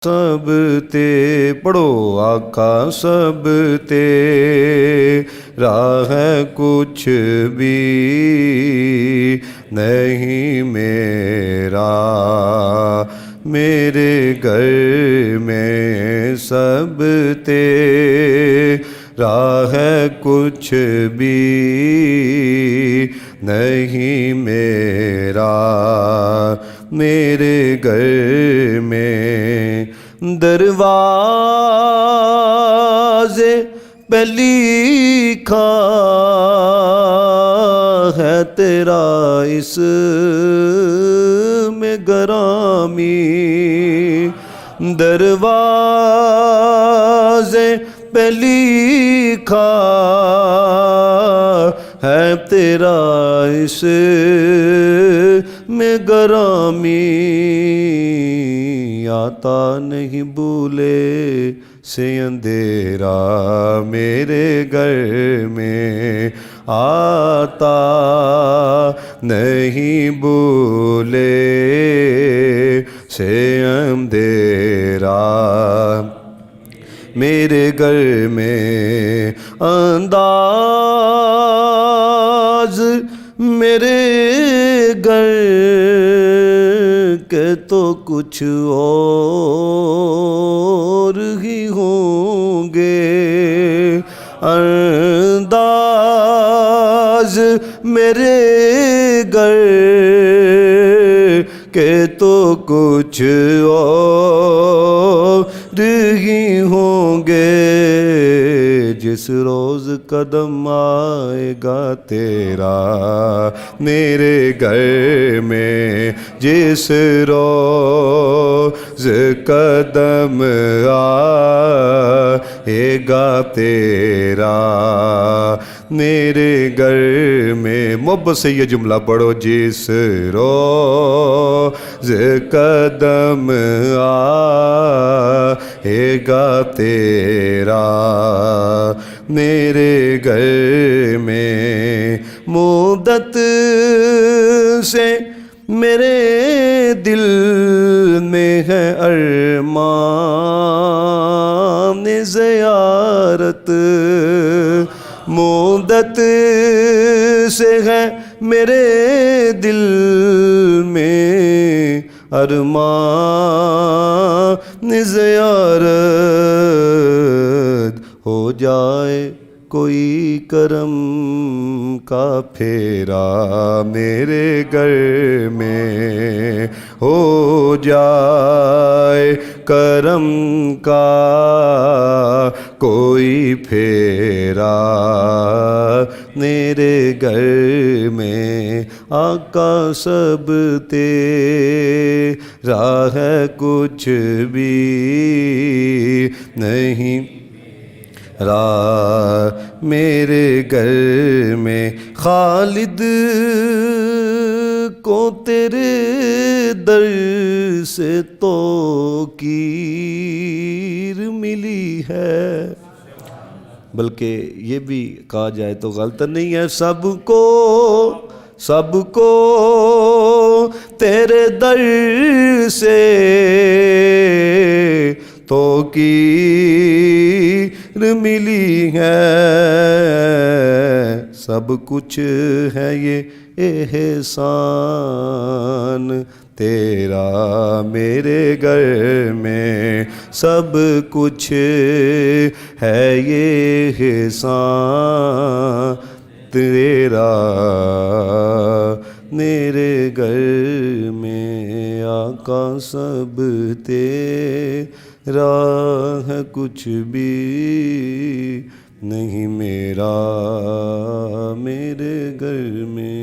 سب تے پڑھو آقا سب تیرا ہے کچھ بھی نہیں میرا میرے گھر میں سب تیرا ہے کچھ بھی نہیں میرا میرے گھر میں دروازے پہ لکھا ہے تیرا اس میں گرامی دروازے پہ لکھا ہے تیرا اس میں گرامی آتا نہیں بھولے سے اندھیرا میرے گھر میں آتا نہیں بھولے سے اندھیرا میرے گھر میں انداز میرے گھر کے تو کچھ اور ہی ہوں گے انداز میرے گھر کے تو کچھ اور ہی ہوں گے جس روز قدم آئے گا تیرا میرے گھر میں جس روز قدم آئے گا تیرا میرے گھر میں محبت سے یہ جملہ پڑھو جس روز قدم آئے گا تیرا میرے گھر میں مدت سے میرے دل میں ہے ارمان زیارت مدت سے ہے میرے دل میں ارمان زیارت ہو جائے کوئی کرم کا پھیرا میرے گھر میں ہو جائے کرم کا کوئی پھیرا میرے گھر میں آقا سب تیرا ہے کچھ بھی نہیں میرے گھر میں خالد کو تیرے در سے توقیر ملی ہے بلکہ یہ بھی کہا جائے تو غلط نہیں ہے سب کو تیرے در سے توقیر ملی ہے سب کچھ ہے یہ احسان تیرا میرے گھر میں سب کچھ ہے یہ احسان تیرا میرے گھر میں آقا سب تیرا ہے کچھ بھی نہیں میرا میرے گھر میں